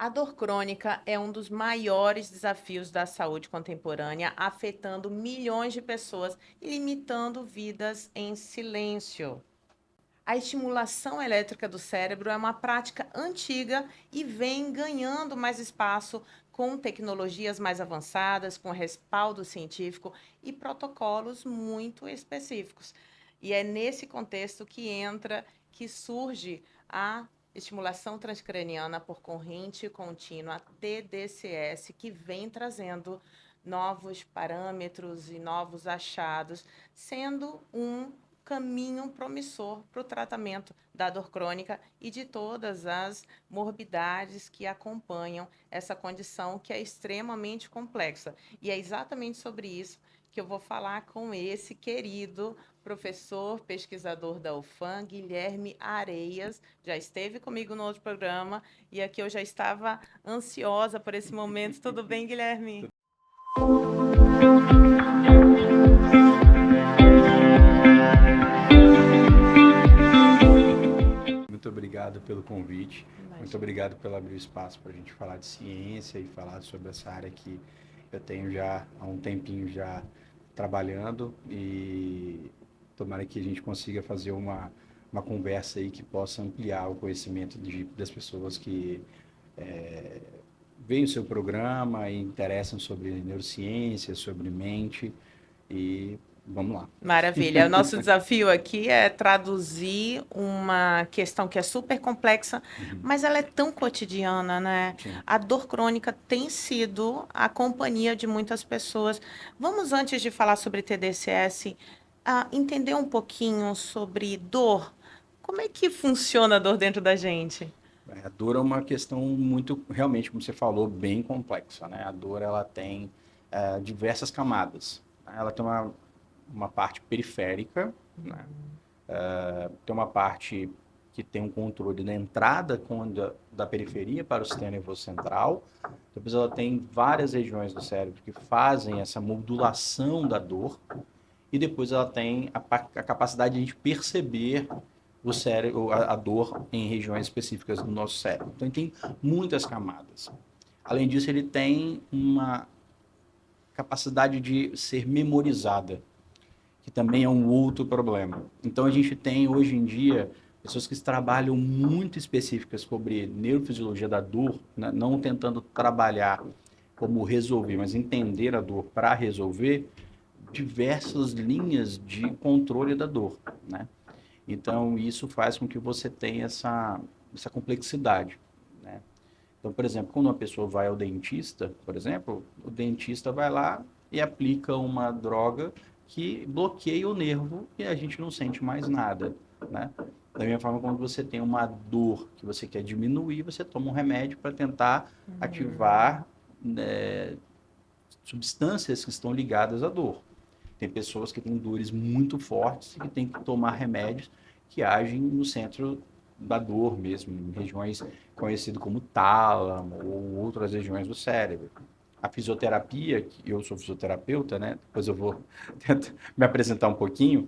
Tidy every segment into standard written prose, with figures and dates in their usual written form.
A dor crônica é um dos maiores desafios da saúde contemporânea, afetando milhões de pessoas e limitando vidas em silêncio. A estimulação elétrica do cérebro é uma prática antiga e vem ganhando mais espaço com tecnologias mais avançadas, com respaldo científico e protocolos muito específicos. E é nesse contexto que surge a estimulação transcraniana por corrente contínua, TDCS, que vem trazendo novos parâmetros e novos achados, sendo um caminho promissor para o tratamento da dor crônica e de todas as morbidades que acompanham essa condição que é extremamente complexa. E é exatamente sobre isso que eu vou falar com esse querido professor, pesquisador da UFAM, Guilherme Areias. Já esteve comigo no outro programa e aqui eu já estava ansiosa por esse momento. Tudo bem, Guilherme? Muito obrigado pelo convite, muito Imagina. obrigado pelo abrir o espaço para a gente falar de ciência e falar sobre essa área que eu tenho já há um tempinho já trabalhando e tomara que a gente consiga fazer uma conversa aí que possa ampliar o conhecimento das pessoas que veem o seu programa e interessam sobre neurociência, sobre mente e vamos lá. Maravilha. O nosso desafio aqui é traduzir uma questão que é super complexa, Uhum. mas ela é tão cotidiana, né? Sim. A dor crônica tem sido a companhia de muitas pessoas. Vamos, antes de falar sobre TDCS, entender um pouquinho sobre dor. Como é que funciona a dor dentro da gente? A dor é uma questão muito, realmente, como você falou, bem complexa, né? A dor, ela tem diversas camadas. Ela tem uma parte periférica, né? Tem uma parte que tem um controle da entrada da periferia para o sistema nervoso central. Depois ela tem várias regiões do cérebro que fazem essa modulação da dor. E depois ela tem a capacidade de a gente perceber o cérebro, a dor em regiões específicas do nosso cérebro. Então, ele tem muitas camadas. Além disso, ele tem uma capacidade de ser memorizada, que também é um outro problema. Então, a gente tem, hoje em dia, pessoas que trabalham muito específicas sobre neurofisiologia da dor, né? Não tentando trabalhar como resolver, mas entender a dor para resolver diversas linhas de controle da dor, né? Então, isso faz com que você tenha essa complexidade, né? Então, por exemplo, quando uma pessoa vai ao dentista, por exemplo, o dentista vai lá e aplica uma droga que bloqueia o nervo e a gente não sente mais nada, né? Da mesma forma, quando você tem uma dor que você quer diminuir, você toma um remédio para tentar ativar, né, substâncias que estão ligadas à dor. Tem pessoas que têm dores muito fortes e que têm que tomar remédios que agem no centro da dor mesmo, em regiões conhecidas como tálamo ou outras regiões do cérebro. A fisioterapia, que eu sou fisioterapeuta, né? Depois eu vou tentar me apresentar um pouquinho,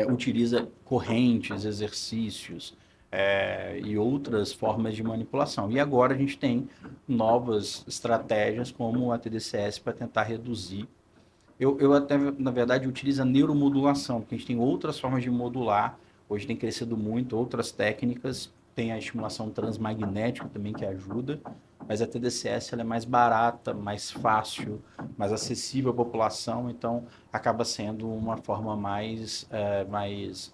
utiliza correntes, exercícios e outras formas de manipulação. E agora a gente tem novas estratégias como a TDCS para tentar reduzir. Eu até, na verdade, utilizo a neuromodulação, porque a gente tem outras formas de modular. Hoje tem crescido muito, outras técnicas. Tem a estimulação transmagnética também que ajuda, mas a TDCS ela é mais barata, mais fácil, mais acessível à população, então acaba sendo uma forma mais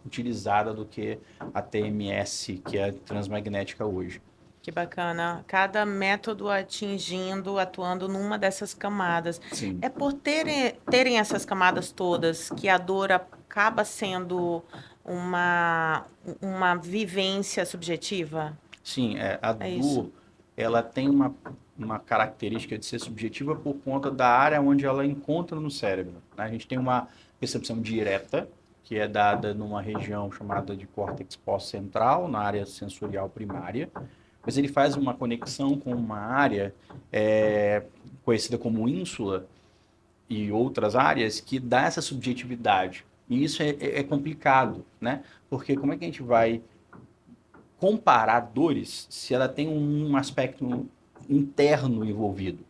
utilizada do que a TMS, que é a transmagnética hoje. Que bacana. Cada método atuando numa dessas camadas. Sim. É por terem essas camadas todas que a dor acaba sendo uma, uma vivência subjetiva? Sim, a É isso. dor, ela tem uma característica de ser subjetiva por conta da área onde ela encontra no cérebro, né? A gente tem uma percepção direta, que é dada numa região chamada de córtex pós-central, na área sensorial primária, mas ele faz uma conexão com uma área conhecida como ínsula e outras áreas que dá essa subjetividade. E isso é complicado, né? Porque como é que a gente vai comparar dores se ela tem um aspecto interno envolvido.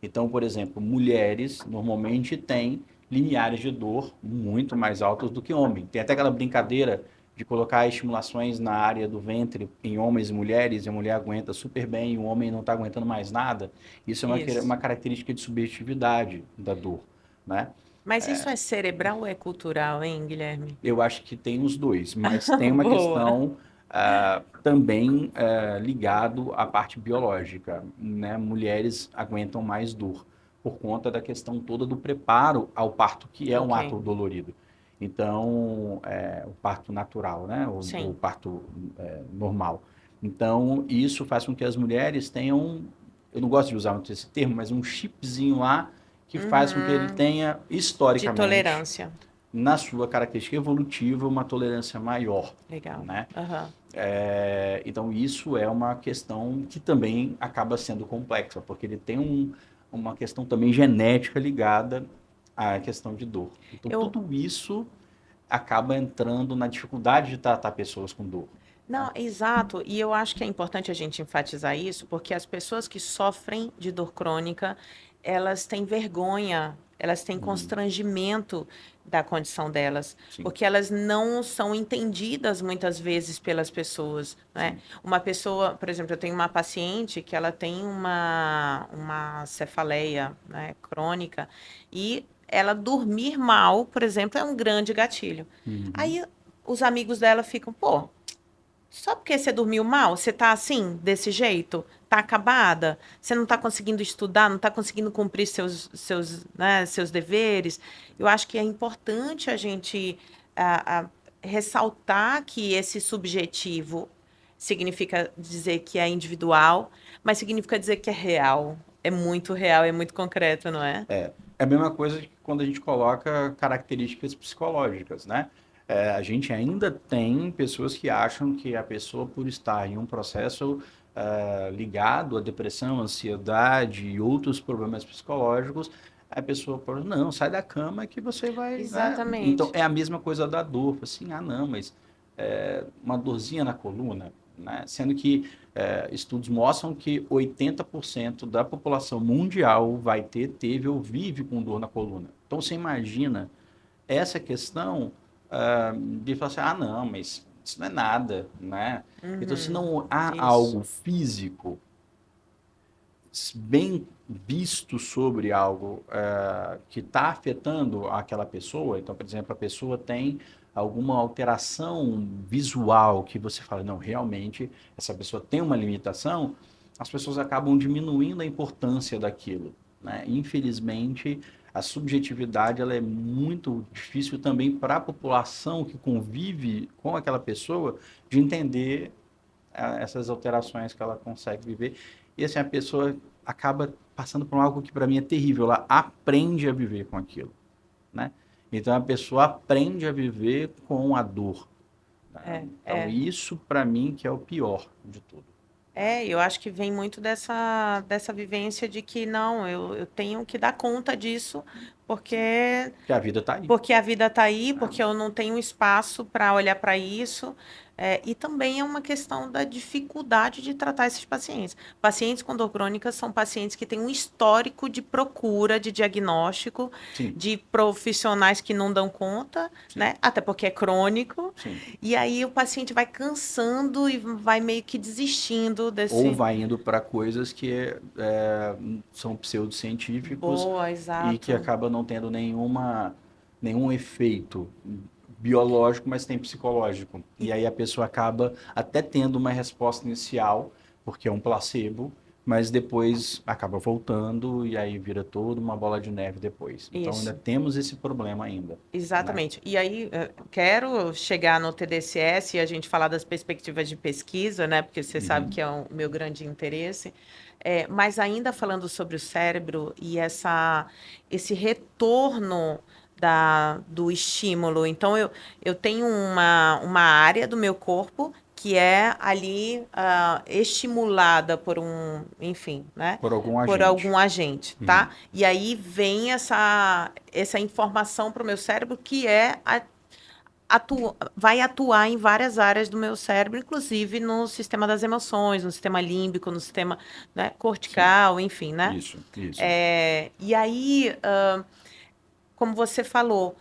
Então, por exemplo, mulheres normalmente têm limiares de dor muito mais altos do que homens. Tem até aquela brincadeira de colocar estimulações na área do ventre em homens e mulheres, e a mulher aguenta super bem e o homem não está aguentando mais nada. Isso é Isso. uma característica de subjetividade da dor, né? Mas isso é cerebral ou é cultural, hein, Guilherme? Eu acho que tem os dois, mas tem uma Boa. questão também ligado à parte biológica, né? Mulheres aguentam mais dor por conta da questão toda do preparo ao parto, que é um Ok. ato dolorido. Então, o parto natural, né? O Sim. parto normal. Então, isso faz com que as mulheres tenham, eu não gosto de usar muito esse termo, mas um chipzinho lá que faz com que ele Uhum. tenha, De historicamente, tolerância. na sua característica evolutiva, uma tolerância maior, Legal. né? Aham. Então, isso é uma questão que também acaba sendo complexa, porque ele tem uma questão também genética ligada à questão de dor. Então, Eu, tudo isso acaba entrando na dificuldade de tratar pessoas com dor, né? não, exato. E eu acho que é importante a gente enfatizar isso, porque as pessoas que sofrem de dor crônica, elas têm vergonha, elas têm Uhum. constrangimento da condição delas, Sim, porque elas não são entendidas muitas vezes pelas pessoas, né? sim. Uma pessoa, por exemplo, eu tenho uma paciente que ela tem uma cefaleia, né, crônica, e ela dormir mal, por exemplo, é um grande gatilho. Uhum. Aí os amigos dela ficam, pô, só porque você dormiu mal, você tá assim, desse jeito, tá acabada, você não tá conseguindo estudar, não tá conseguindo cumprir seus deveres. Eu acho que é importante a gente ressaltar que esse subjetivo significa dizer que é individual, mas significa dizer que é real. É muito real, é muito concreto, não é? É a mesma coisa que quando a gente coloca características psicológicas, né? A gente ainda tem pessoas que acham que a pessoa, por estar em um processo ligado à depressão, ansiedade e outros problemas psicológicos, a pessoa fala, não, sai da cama que você vai, né? Então, Exatamente. é a mesma coisa da dor. Assim, não, mas uma dorzinha na coluna, né? Sendo que estudos mostram que 80% da população mundial vai ter, teve ou vive com dor na coluna. Então, você imagina essa questão de falar assim, não, mas isso não é nada, né? Então, se Uhum. não há Isso. algo físico bem visto sobre algo que está afetando aquela pessoa, então, por exemplo, a pessoa tem alguma alteração visual que você fala, não, realmente essa pessoa tem uma limitação, as pessoas acabam diminuindo a importância daquilo, né? Infelizmente, a subjetividade ela é muito difícil também para a população que convive com aquela pessoa de entender essas alterações que ela consegue viver. E assim, a pessoa acaba passando por algo que para mim é terrível. Ela aprende a viver com aquilo, né? Então a pessoa aprende a viver com a dor, né? É, Então é. isso para mim que é o pior de tudo. É, eu acho que vem muito dessa vivência de que não, eu tenho que dar conta disso, porque Porque a vida está aí, porque a vida está aí, né? porque eu não tenho espaço para olhar para isso. E também é uma questão da dificuldade de tratar esses pacientes. Pacientes com dor crônica são pacientes que têm um histórico de procura, de diagnóstico, Sim, de profissionais que não dão conta, sim, né? Até porque é crônico. sim. E aí o paciente vai cansando e vai meio que desistindo Ou desse. vai indo para coisas que são pseudocientíficos Boa, e que exato. acaba não tendo nenhum efeito biológico, mas tem psicológico. E E aí a pessoa acaba até tendo uma resposta inicial, porque é um placebo, mas depois acaba voltando e aí vira toda uma bola de neve depois. Então ainda isso. temos esse problema ainda, né? Exatamente. E aí, quero chegar no TDCS e a gente falar das perspectivas de pesquisa, né? Porque você sabe Uhum, que é o meu grande interesse. Mas ainda falando sobre o cérebro e esse retorno do estímulo. Então, eu tenho uma área do meu corpo que é ali estimulada por enfim, né? por algum Por agente. algum agente, Uhum, tá? E aí vem essa informação para o meu cérebro que é vai atuar em várias áreas do meu cérebro, inclusive no sistema das emoções, no sistema límbico, no sistema, né, Sim, cortical, enfim, né? isso, E aí, como você falou,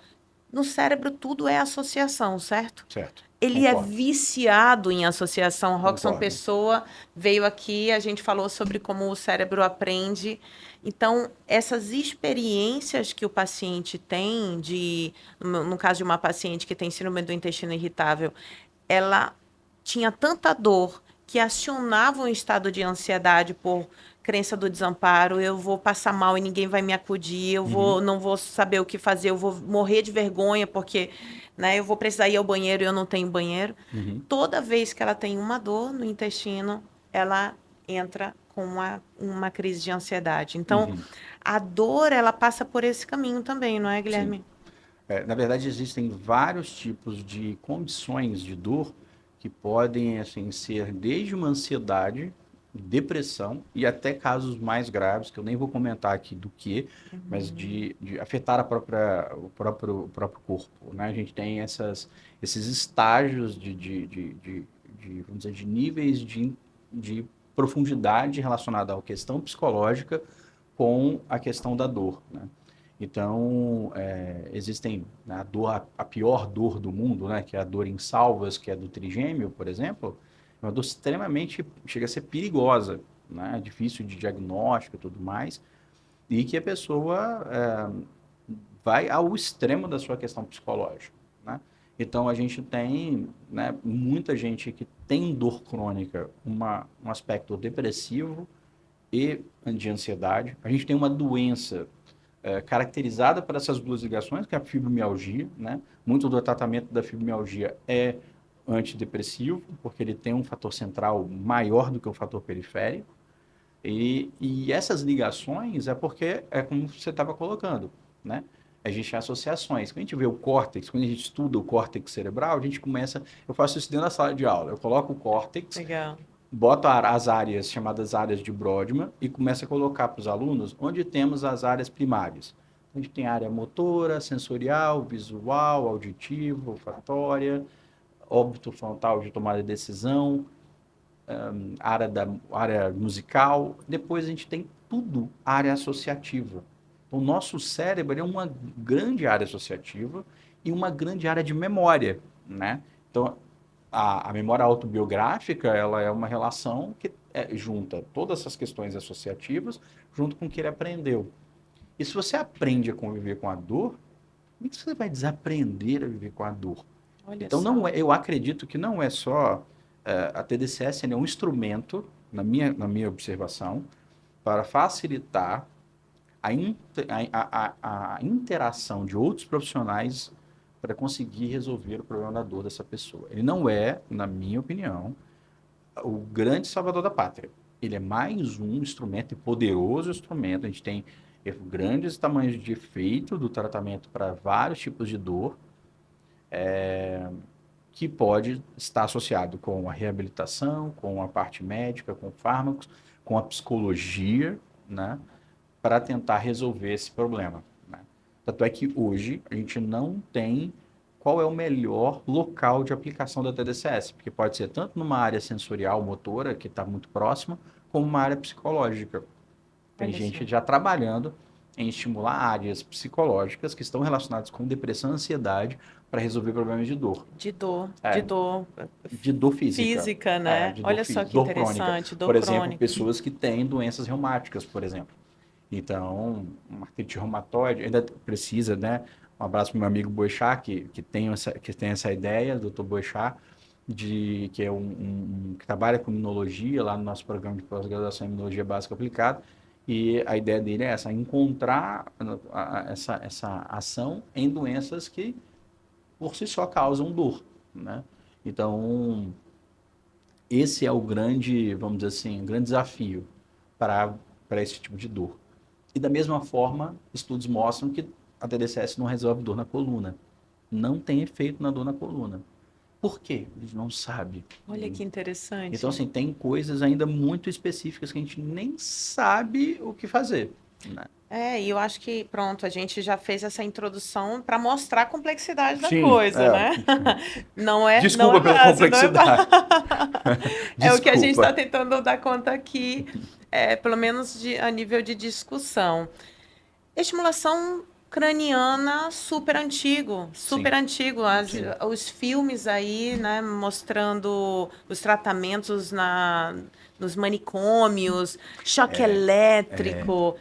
no cérebro tudo é associação, certo? certo. Ele é Concordo, viciado em associação. Roxson concordo. Pessoa veio aqui, a gente falou sobre como o cérebro aprende. Então, essas experiências que o paciente tem, no caso de uma paciente que tem síndrome do intestino irritável, ela tinha tanta dor que acionava um estado de ansiedade por crença do desamparo, eu vou passar mal e ninguém vai me acudir, Uhum, não vou saber o que fazer, eu vou morrer de vergonha porque, né, eu vou precisar ir ao banheiro e eu não tenho banheiro. uhum, Toda vez que ela tem uma dor no intestino, ela entra com uma crise de ansiedade. Então, uhum. a dor, ela passa por esse caminho também, não é, Sim. Guilherme? Na verdade, existem vários tipos de condições de dor que podem, assim, ser desde uma ansiedade, depressão e até casos mais graves, que eu nem vou comentar aqui do que, mas de afetar o próprio corpo, né? A gente tem esses estágios vamos dizer, de níveis de profundidade relacionada à questão psicológica com a questão da dor, né? Então, existem, né, a pior dor do mundo, né, que é a dor em salvas, que é do trigêmeo, por exemplo, é uma dor extremamente, chega a ser perigosa, né, difícil de diagnóstico e tudo mais, e que a pessoa vai ao extremo da sua questão psicológica, né? Então, a gente tem, né, muita gente que tem dor crônica, um aspecto depressivo e de ansiedade. A gente tem uma doença caracterizada por essas duas ligações, que é a fibromialgia, né? Muito do tratamento da fibromialgia é antidepressivo, porque ele tem um fator central maior do que o fator periférico. E essas ligações é porque é como você estava colocando, né? A gente tem associações. Quando a gente vê o córtex, quando a gente estuda o córtex cerebral, a gente começa. Eu faço isso dentro da sala de aula. Eu coloco o córtex, Legal. boto as áreas chamadas áreas de Brodmann e começo a colocar para os alunos onde temos as áreas primárias. A gente tem área motora, sensorial, visual, auditivo, olfatória, óbito frontal de tomada de decisão, área musical. Depois a gente tem tudo área associativa. O nosso cérebro é uma grande área associativa e uma grande área de memória, né? Então, a memória autobiográfica, ela é uma relação que junta todas essas questões associativas junto com o que ele aprendeu. E se você aprende a conviver com a dor, como é que você vai desaprender a viver com a dor? Olha Então, não só. é, eu acredito que não é só a TDCS, é um instrumento, na minha observação, para facilitar a interação de outros profissionais para conseguir resolver o problema da dor dessa pessoa. Ele não é, na minha opinião, o grande salvador da pátria. Ele é mais um instrumento, e poderoso instrumento. A gente tem grandes tamanhos de efeito do tratamento para vários tipos de dor, que pode estar associado com a reabilitação, com a parte médica, com fármacos, com a psicologia, né, para tentar resolver esse problema, né? Tanto é que hoje a gente não tem qual é o melhor local de aplicação da TDCS, porque pode ser tanto numa área sensorial, motora, que está muito próxima, como uma área psicológica. Tem Olha só. gente já trabalhando em estimular áreas psicológicas que estão relacionadas com depressão e ansiedade para resolver problemas de dor. De É, dor de dor física, física, né? de dor Olha só física, que dor crônica. interessante, dor Por exemplo, crônica. pessoas que têm doenças reumáticas, por exemplo. Então, uma artrite reumatoide ainda precisa, né? Um abraço para o meu amigo Boechat, que tem essa ideia, doutor Boechat, que é que trabalha com imunologia lá no nosso programa de pós-graduação em imunologia básica aplicada. E a ideia dele é essa, encontrar essa ação em doenças que por si só causam dor, né? Então, esse é o grande, vamos dizer assim, o grande desafio para esse tipo de dor. E da mesma forma, estudos mostram que a TDCS não resolve dor na coluna. Não tem efeito na dor na coluna. Por quê? A gente não sabe. Olha que Então, interessante. assim, tem coisas ainda muito específicas que a gente nem sabe o que fazer. né? E eu acho que, pronto, a gente já fez essa introdução para mostrar a complexidade da Sim, coisa, né? Não é desculpa pela fácil, não é complexidade. É o que a gente está Desculpa. tentando dar conta aqui, pelo menos a nível de discussão. Estimulação craniana super antigo, Sim, super antigo. sim. Os filmes aí, né, mostrando os tratamentos nos manicômios, choque elétrico,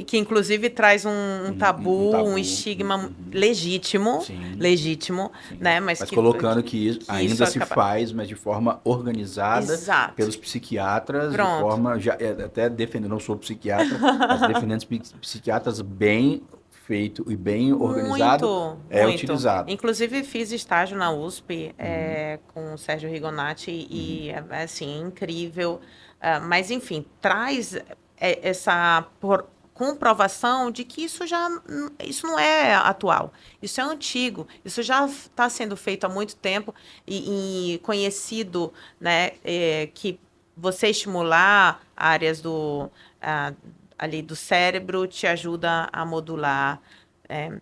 que inclusive traz um Um tabu, um tabu. estigma legítimo, Sim, legítimo, sim. né, mas Mas colocando que que isso ainda se acaba... faz, mas de forma organizada Exato. pelos psiquiatras, de Pronto. forma, já, até defendendo, não sou psiquiatra, mas defendendo os psiquiatras bem feito e bem organizado, Muito, é muito. utilizado. Inclusive fiz estágio na USP Uhum. com o Sérgio Rigonati Uhum. e assim, incrível. Mas enfim, traz essa comprovação de que isso não é atual, isso é antigo, isso já está sendo feito há muito tempo e conhecido, né, que você estimular áreas ah, ali do cérebro te ajuda a modular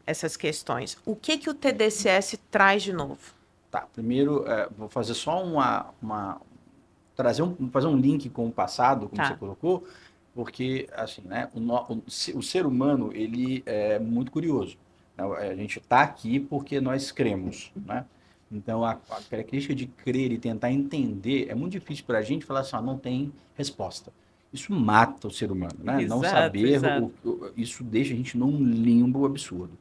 essas questões. O que que o TDCS traz de novo? Tá, primeiro, vou fazer só fazer um link com o passado, como você Tá. colocou, porque, assim, né, o ser humano, ele é muito curioso, né? A gente está aqui porque nós cremos, né? Então, a característica de crer e tentar entender é muito difícil para a gente falar assim, não tem resposta. Isso mata o ser humano, né? Não Exato, saber, exato. isso deixa a gente num limbo absurdo.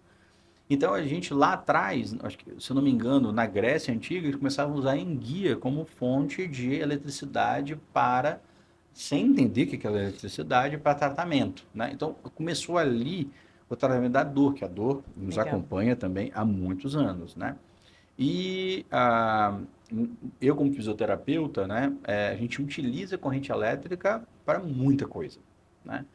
Então a gente lá atrás, acho que, se eu não me engano, na Grécia Antiga, eles começavam a usar a enguia como fonte de eletricidade para, sem entender o que era eletricidade, para tratamento, né? Então começou ali o tratamento da dor, que a dor nos Legal. acompanha também há muitos anos, né? E eu como fisioterapeuta, né, a gente utiliza corrente elétrica para muita coisa, né?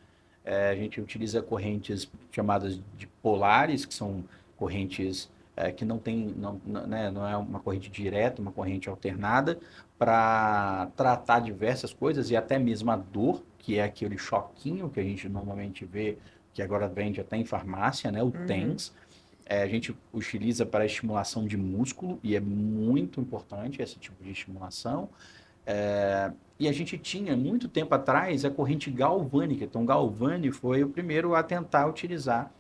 A gente utiliza correntes chamadas de polares, que são correntes que não tem, né, não é uma corrente direta, uma corrente alternada, para tratar diversas coisas e até mesmo a dor, que é aquele choquinho que a gente normalmente vê, que agora vende até em farmácia, né, o Uhum. TENS. A gente utiliza para estimulação de músculo e é muito importante esse tipo de estimulação. E a gente tinha, muito tempo atrás, a corrente galvânica. Então, Galvani foi o primeiro a tentar utilizar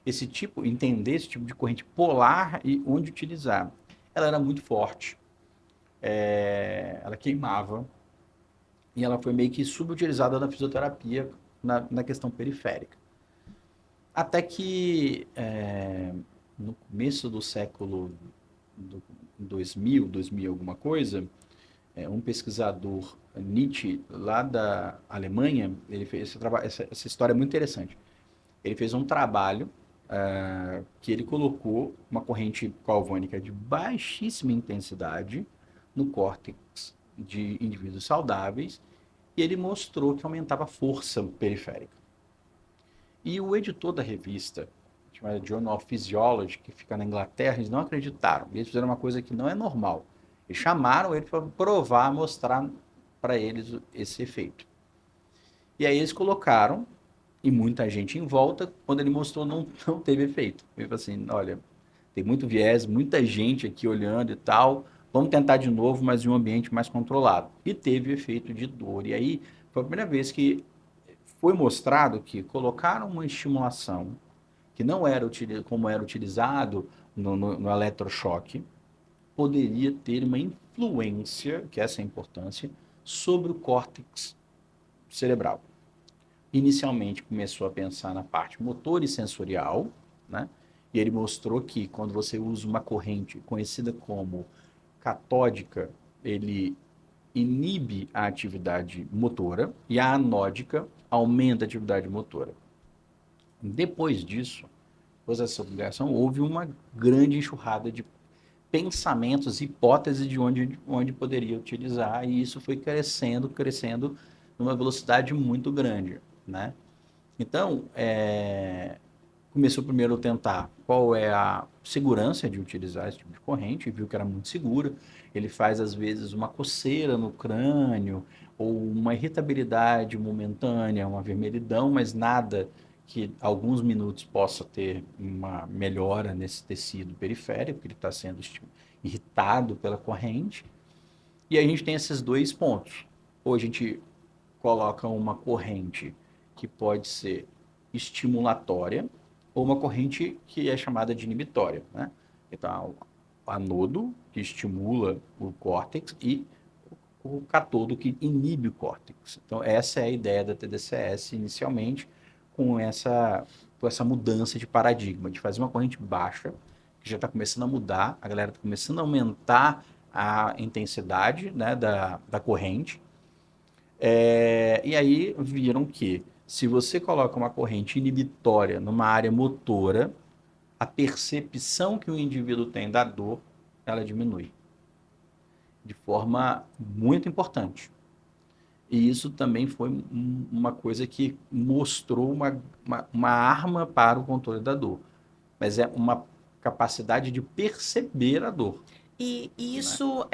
esse tipo, entender esse tipo de corrente polar e onde utilizar. Ela era muito forte, ela queimava, e ela foi meio que subutilizada na fisioterapia, na questão periférica. Até que, no começo do século 2000 alguma coisa, um pesquisador, Nietzsche, lá da Alemanha, ele fez essa história é muito interessante. Ele fez um trabalho que ele colocou uma corrente galvânica de baixíssima intensidade no córtex de indivíduos saudáveis e ele mostrou que aumentava a força periférica. E o editor da revista, chamada Journal of Physiology, que fica na Inglaterra, eles não acreditaram. E eles fizeram uma coisa que não é normal. Eles chamaram ele para provar, mostrar para eles esse efeito. E aí eles colocaram, e muita gente em volta, quando ele mostrou, não teve efeito. Ele falou assim, olha, tem muito viés, muita gente aqui olhando e tal, vamos tentar de novo, mas em um ambiente mais controlado. E teve efeito de dor. E aí foi a primeira vez que foi mostrado que colocaram uma estimulação que não era como era utilizado no eletrochoque, poderia ter uma influência, que essa é a importância, sobre o córtex cerebral. Inicialmente começou a pensar na parte motor e sensorial, né? E ele mostrou que quando você usa uma corrente conhecida como catódica, ele inibe a atividade motora e a anódica aumenta a atividade motora. Depois disso, depois dessa publicação, houve uma grande enxurrada de pensamentos, hipóteses de onde poderia utilizar, e isso foi crescendo, crescendo numa velocidade muito grande, né? Então, começou primeiro a tentar qual é a segurança de utilizar esse tipo de corrente, e viu que era muito segura. Ele faz, às vezes, uma coceira no crânio, ou uma irritabilidade momentânea, uma vermelhidão, mas nada que alguns minutos possa ter uma melhora nesse tecido periférico, que ele está sendo irritado pela corrente. E a gente tem esses dois pontos. Ou a gente coloca uma corrente que pode ser estimulatória, ou uma corrente que é chamada de inibitória, né? Então, o anodo, que estimula o córtex, e o catodo, que inibe o córtex. Então, essa é a ideia da TDCS inicialmente, com essa mudança de paradigma, de fazer uma corrente baixa, que já está começando a mudar, a galera está começando a aumentar a intensidade, né, da corrente. E aí viram que se você coloca uma corrente inibitória numa área motora, a percepção que o indivíduo tem da dor, ela diminui de forma muito importante. E isso também foi uma coisa que mostrou uma arma para o controle da dor. Mas é uma capacidade de perceber a dor. E Né? isso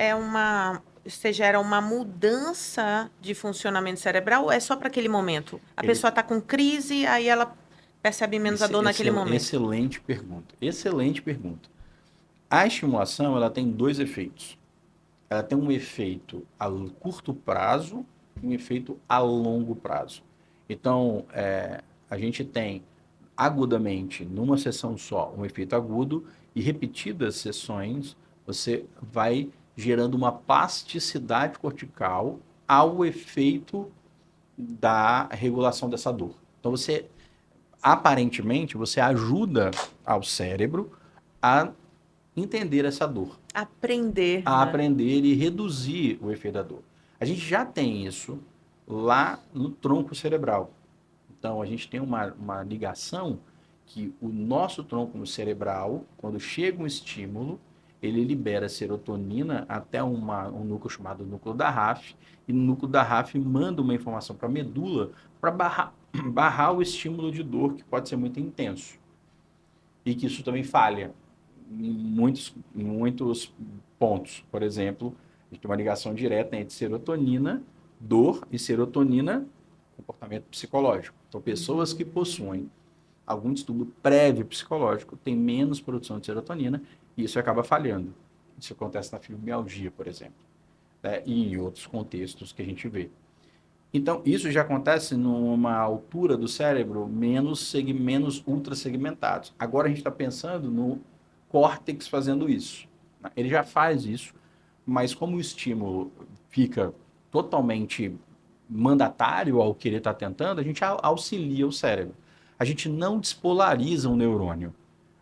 você gera uma mudança de funcionamento cerebral ou é só para aquele momento? A pessoa está com crise, aí ela percebe menos a dor naquele momento. Excelente pergunta. Excelente pergunta. A estimulação, ela tem dois efeitos. Ela tem um efeito a curto prazo e um efeito a longo prazo. Então, a gente tem agudamente, numa sessão só, um efeito agudo, e repetidas sessões, você vai gerando uma plasticidade cortical ao efeito da regulação dessa dor. Então, aparentemente, você ajuda ao cérebro a entender essa dor. Aprender. A aprender e reduzir o efeito da dor. A gente já tem isso lá no tronco cerebral. Então, a gente tem uma ligação que o nosso tronco cerebral, quando chega um estímulo, ele libera serotonina até um núcleo chamado núcleo da RAF, e no núcleo da RAF manda uma informação para a medula para barrar o estímulo de dor, que pode ser muito intenso. E que isso também falha em muitos pontos. Por exemplo, a gente tem uma ligação direta entre serotonina, dor, e serotonina, comportamento psicológico. Então, pessoas que possuem algum distúrbio prévio psicológico têm menos produção de serotonina e isso acaba falhando. Isso acontece na fibromialgia, por exemplo, né? E em outros contextos que a gente vê. Então, isso já acontece numa altura do cérebro menos ultra segmentados. Agora a gente está pensando no córtex fazendo isso. Ele já faz isso, mas como o estímulo fica totalmente mandatário ao que ele está tentando, a gente auxilia o cérebro. A gente não despolariza um neurônio.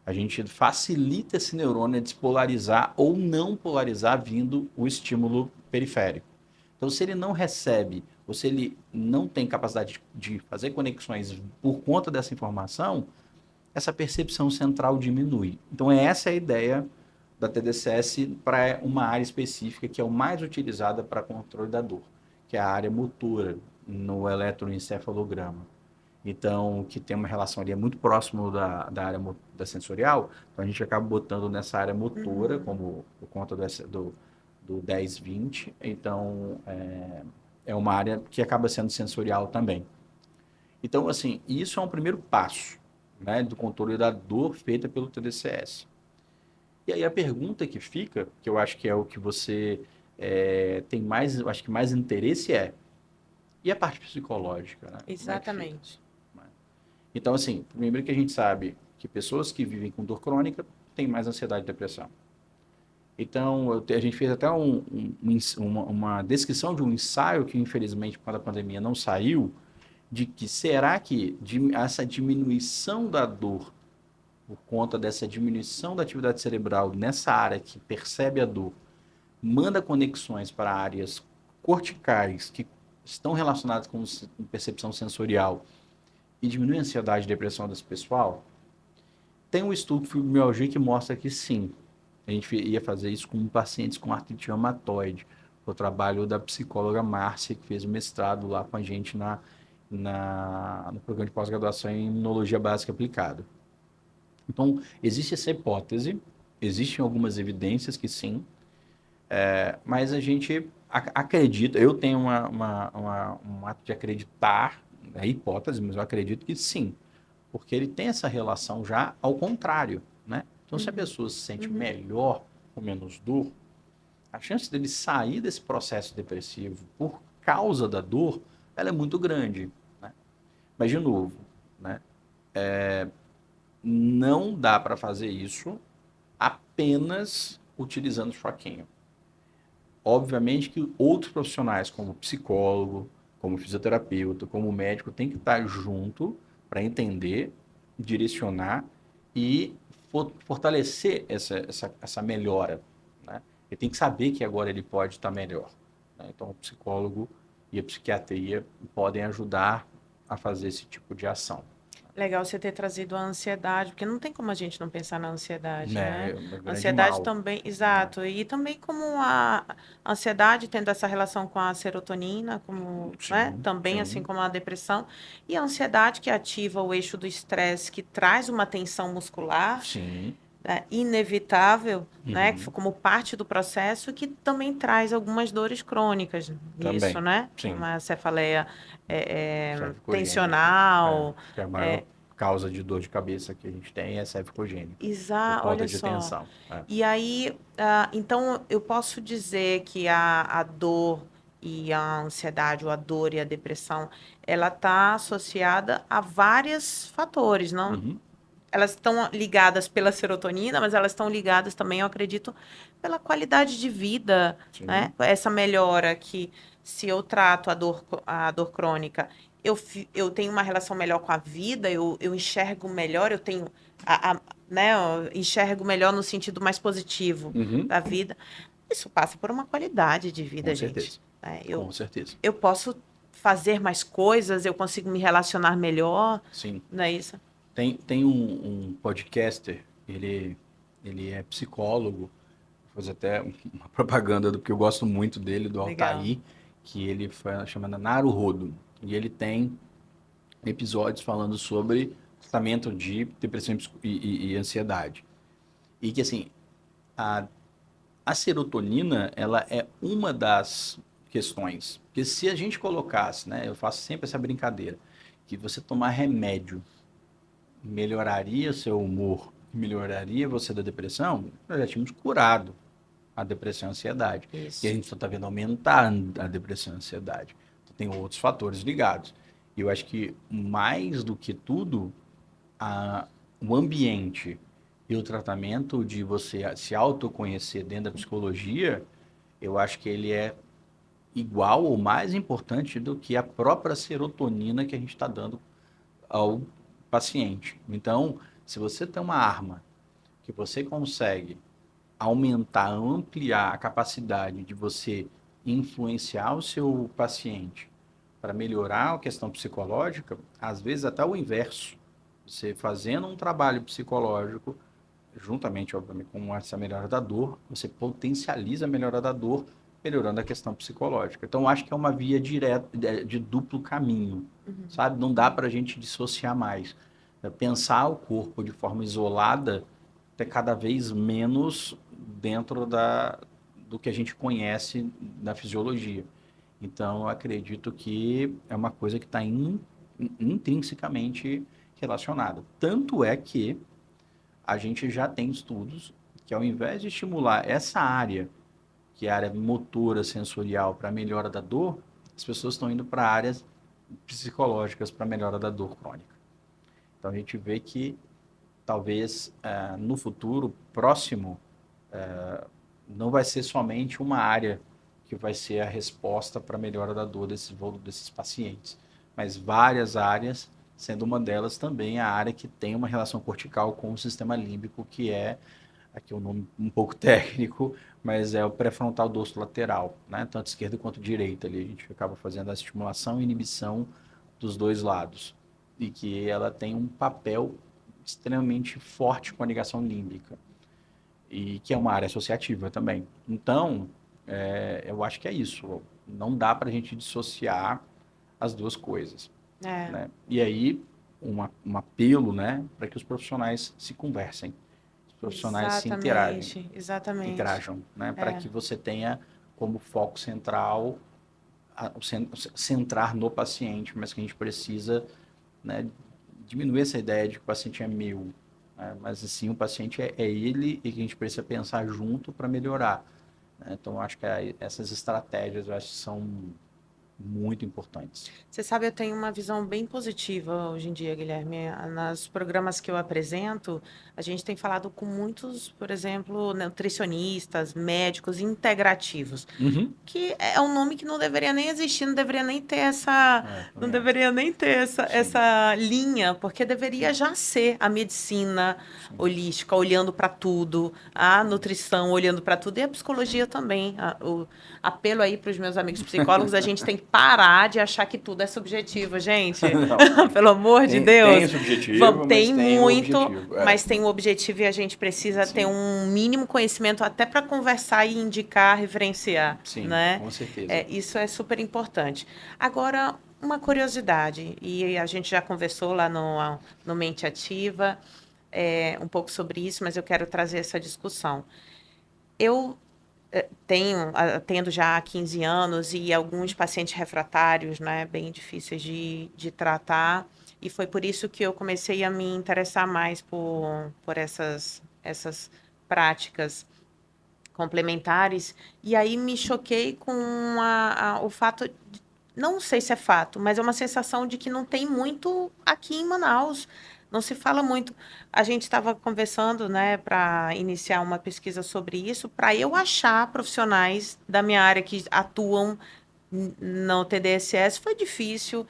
A gente facilita esse neurônio a despolarizar ou não polarizar vindo o estímulo periférico. Então, se ele não recebe, ou se ele não tem capacidade de fazer conexões por conta dessa informação, essa percepção central diminui. Então, essa é a ideia da TDCS para uma área específica que é o mais utilizada para controle da dor, que é a área motora no eletroencefalograma. Então, que tem uma relação ali muito próximo da área da sensorial, então a gente acaba botando nessa área motora, como por conta do 10-20, então é uma área que acaba sendo sensorial também. Então, assim, isso é um primeiro passo, né, do controle da dor feita pelo TDCS. E aí a pergunta que fica, que eu acho que é o que você tem mais, eu acho que mais interesse e a parte psicológica, né? Exatamente. Então, assim, primeiro que a gente sabe que pessoas que vivem com dor crônica têm mais ansiedade e depressão. Então, a gente fez até uma descrição de um ensaio que, infelizmente, por causa da pandemia, não saiu, de que será que essa diminuição da dor, por conta dessa diminuição da atividade cerebral nessa área que percebe a dor, manda conexões para áreas corticais que estão relacionadas com percepção sensorial e diminui a ansiedade e depressão desse pessoal? Tem um estudo de fibromialgia que mostra que sim. A gente ia fazer isso com pacientes com artrite reumatoide. O trabalho da psicóloga Márcia, que fez o mestrado lá com a gente no programa de pós-graduação em imunologia básica aplicada. Então, existe essa hipótese, existem algumas evidências que sim, mas a gente acredita, eu tenho um ato de acreditar, é hipótese, mas eu acredito que sim, porque ele tem essa relação já ao contrário, né? Então, se a Uhum. pessoa se sente Uhum. melhor, com menos dor, a chance dele sair desse processo depressivo por causa da dor, ela é muito grande, né? Mas, de novo, né? Não dá para fazer isso apenas utilizando o choquinho. Obviamente que outros profissionais, como psicólogo, como fisioterapeuta, como médico, tem que estar junto para entender, direcionar e fortalecer essa melhora, né? Ele tem que saber que agora ele pode estar melhor, né? Então, o psicólogo e a psiquiatria podem ajudar a fazer esse tipo de ação. Legal você ter trazido a ansiedade, porque não tem como a gente não pensar na ansiedade, Né? né? É um grande Ansiedade mal, também, né? exato. E também como a ansiedade tendo essa relação com a serotonina, como, né? Sim, Também assim sim, como a depressão. E a ansiedade que ativa o eixo do estresse, que traz uma tensão muscular, sim. né, inevitável, né? Uhum. Como parte do processo, que também traz algumas dores crônicas nisso, Também, né? sim. Uma cefaleia Cefalocogênica, tensional. que é a maior causa de dor de cabeça que a gente tem é cefalocogênica, por conta Olha de só. tensão. E aí, então eu posso dizer que a dor e a ansiedade, ou a dor e a depressão, ela está associada a vários fatores, não? Uhum, Elas estão ligadas pela serotonina, mas elas estão ligadas também, eu acredito, pela qualidade de vida, né? sim, Essa melhora que, se eu trato a dor crônica, eu tenho uma relação melhor com a vida, eu enxergo melhor, eu tenho, né? Eu enxergo melhor no sentido mais positivo uhum, da vida. Isso passa por uma qualidade de com vida, gente. certeza, Né? com certeza. Eu posso fazer mais coisas, eu consigo me relacionar melhor, Sim. não é isso? Tem um podcaster, ele é psicólogo, vou fazer até uma propaganda do que eu gosto muito dele, do Legal. Altair, que ele foi chamado Naruhodo. E ele tem episódios falando sobre tratamento de depressão e ansiedade. E que, assim, a, a serotonina, ela é uma das questões. Porque se a gente colocasse, né, eu faço sempre essa brincadeira, que você tomar remédio melhoraria seu humor, melhoraria você da depressão, nós já tínhamos curado a depressão e a ansiedade. E a Isso. gente só está vendo aumentar a depressão e a ansiedade. Então, tem outros fatores ligados. E eu acho que, mais do que tudo, o ambiente e o tratamento de você se autoconhecer dentro da psicologia, eu acho que ele é igual ou mais importante do que a própria serotonina que a gente está dando ao paciente. Então, se você tem uma arma que você consegue aumentar, ampliar a capacidade de você influenciar o seu paciente para melhorar a questão psicológica, às vezes até o inverso. Você fazendo um trabalho psicológico, juntamente, obviamente, com essa melhora da dor, você potencializa a melhora da dor, melhorando a questão psicológica. Então, acho que é uma via direta, de duplo caminho, Uhum. sabe? Não dá para a gente dissociar mais. Pensar o corpo de forma isolada é cada vez menos dentro do que a gente conhece da fisiologia. Então, eu acredito que é uma coisa que está intrinsecamente relacionada. Tanto é que a gente já tem estudos que, ao invés de estimular essa área, que é a área motora sensorial, para a melhora da dor, as pessoas estão indo para áreas psicológicas para a melhora da dor crônica. Então, a gente vê que talvez no futuro próximo não vai ser somente uma área que vai ser a resposta para a melhora da dor desses pacientes, mas várias áreas, sendo uma delas também a área que tem uma relação cortical com o sistema límbico, que é, aqui é um nome um pouco técnico, mas é o pré-frontal dorso lateral, né? Tanto esquerda quanto direita. Ali a gente acaba fazendo a estimulação e inibição dos dois lados. E que ela tem um papel extremamente forte com a ligação límbica e que é uma área associativa também. Então, eu acho que é isso. Não dá para a gente dissociar as duas coisas, É, né? E aí, um apelo, né, para que os profissionais se conversem, os profissionais se exatamente, exatamente. interajam, né, para É, que você tenha como foco central centrar no paciente, mas que a gente precisa, né, diminuir essa ideia de que o paciente é meu, né? Mas assim, o paciente é ele e que a gente precisa pensar junto para melhorar, né? Então, eu acho que essas estratégias eu acho que são muito importantes. Você sabe, eu tenho uma visão bem positiva hoje em dia, Guilherme. Nos programas que eu apresento, a gente tem falado com muitos, por exemplo, nutricionistas, médicos integrativos, Uhum. que é um nome que não deveria nem existir, não deveria nem ter essa, não Também acho. deveria nem ter essa, Sim, essa linha, porque deveria sim, já ser a medicina sim. holística olhando para tudo, a nutrição olhando para tudo e a psicologia também. O apelo aí para os meus amigos psicólogos, a gente tem que parar de achar que tudo é subjetivo, gente. Não, tem. Pelo amor de Tem Deus. o subjetivo, mas Tem tem o muito, objetivo. mas tem um objetivo e a gente precisa ter Sim, um mínimo conhecimento até para conversar e indicar, referenciar, sim, né? com certeza. Isso é super importante. Agora, uma curiosidade, e a gente já conversou lá no Mente Ativa, um pouco sobre isso, mas eu quero trazer essa discussão. Eu atendo já há 15 anos e alguns pacientes refratários, né, bem difíceis de tratar, e foi por isso que eu comecei a me interessar mais por essas práticas complementares, e aí me choquei com o fato, não sei se é fato, mas é uma sensação de que não tem muito aqui em Manaus. Não se fala muito. A gente estava conversando, né, para iniciar uma pesquisa sobre isso, para eu achar profissionais da minha área que atuam no TDSS foi difícil.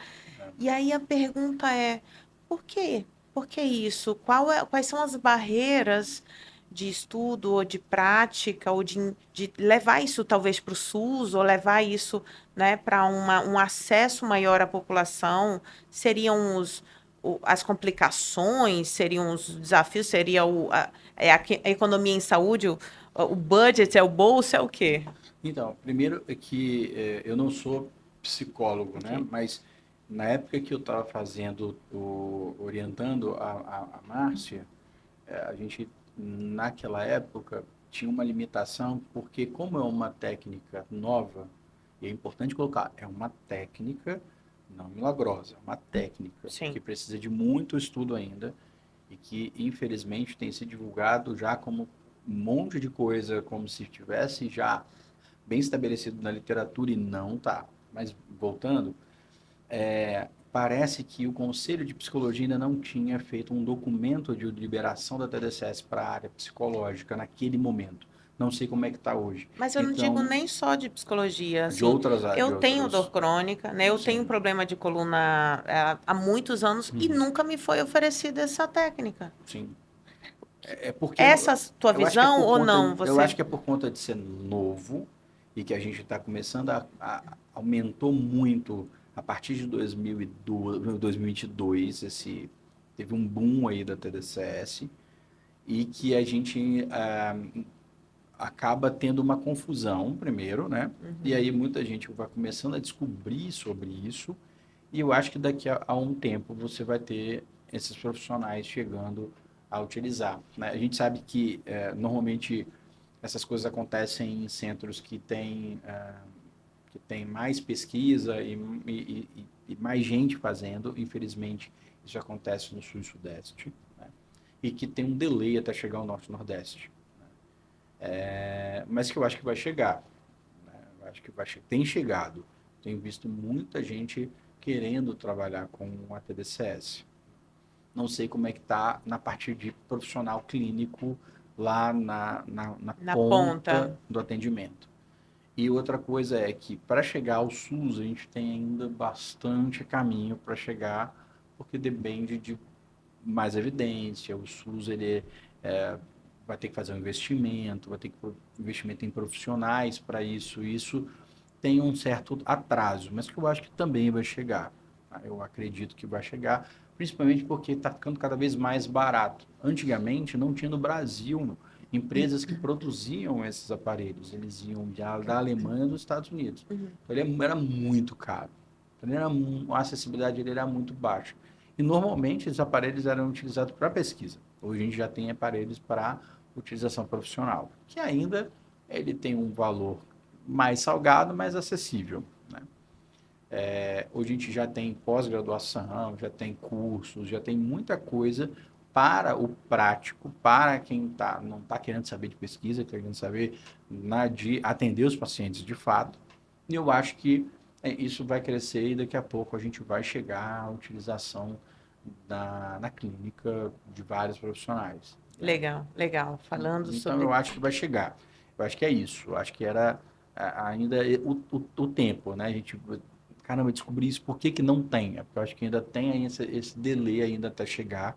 E aí a pergunta é: por quê? Por que isso? Quais são as barreiras de estudo ou de prática ou de levar isso talvez para o SUS ou levar isso, né, para um acesso maior à população? Seriam as complicações, seriam os desafios, seria a economia em saúde, o budget, é o bolso, é o quê? Então, primeiro é que eu não sou psicólogo, né? Ok. Mas na época que eu estava orientando a Márcia, a gente, naquela época, tinha uma limitação, porque como é uma técnica nova, e é importante colocar, é uma técnica não milagrosa, é uma técnica Sim. que precisa de muito estudo ainda e que, infelizmente, tem se divulgado já como um monte de coisa, como se tivesse já bem estabelecido na literatura e não tá. Mas, voltando, parece que o Conselho de Psicologia ainda não tinha feito um documento de liberação da TDCS para a área psicológica naquele momento. Não sei como é que está hoje. Mas eu não digo Então, nem só de psicologia, de assim, outras áreas, eu de tenho dor outros, crônica, né? Eu tenho sim. problema de coluna há muitos anos e Uhum. nunca me foi oferecida essa técnica. Sim. É porque Essa tua eu acho que é visão por ou conta, não? eu Você acho que é por conta de ser novo e que a gente está começando aumentou muito a partir de 2002, 2022, teve um boom aí da TDCS e que a gente acaba tendo uma confusão primeiro, né? E aí muita gente vai começando a descobrir sobre isso e eu acho que daqui a um tempo você vai ter esses profissionais chegando a utilizar, né? A gente sabe que normalmente essas coisas acontecem em centros que tem mais pesquisa e mais gente fazendo. Infelizmente, isso acontece no Sul e Sudeste, né? E que tem um delay até chegar ao Norte e Nordeste. Mas que eu acho que vai chegar, né? Eu acho que tem chegado. Tenho visto muita gente querendo trabalhar com a TDCS. Não sei como é que está na parte de profissional clínico lá na na ponta. ponta do atendimento. E outra coisa é que para chegar ao SUS a gente tem ainda bastante caminho para chegar, porque depende de mais evidência. O SUS vai ter que fazer um investimento, vai ter que investimento em profissionais para isso. Isso tem um certo atraso, mas que eu acho que também vai chegar. Tá? Eu acredito que vai chegar, principalmente porque está ficando cada vez mais barato. Antigamente não tinha no Brasil empresas que produziam esses aparelhos, eles iam da Alemanha dos Estados Unidos. Uhum. Então, ele era muito caro. Então, a acessibilidade dele era muito baixa. E normalmente esses aparelhos eram utilizados para pesquisa. Hoje a gente já tem aparelhos para utilização profissional, que ainda ele tem um valor mais salgado, mais acessível, né? Hoje a gente já tem pós-graduação, já tem cursos, já tem muita coisa para o prático, para quem não está querendo saber de pesquisa, querendo saber de atender os pacientes de fato. E eu acho que isso vai crescer e daqui a pouco a gente vai chegar à utilização na clínica de vários profissionais, né? Legal, legal. Falando Então eu sobre. acho que vai chegar. Eu acho que é isso. Eu acho que era ainda o tempo, né? A gente, caramba, descobrir isso, por que que não tem? É porque eu acho que ainda tem aí esse delay ainda até chegar.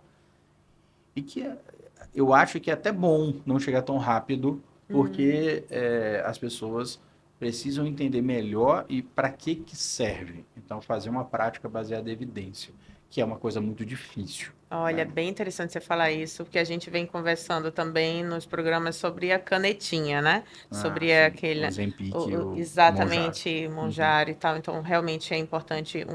E que eu acho que é até bom não chegar tão rápido, porque as pessoas precisam entender melhor e para que serve. Então, fazer uma prática baseada em evidência, que é uma coisa muito difícil, Olha, né? bem interessante você falar isso, porque a gente vem conversando também nos programas sobre a canetinha, né? Ah, Sobre sim. O aquele, Ozempic e o Mounjaro. exatamente, Uhum. Monjaro e tal. Então, realmente é importante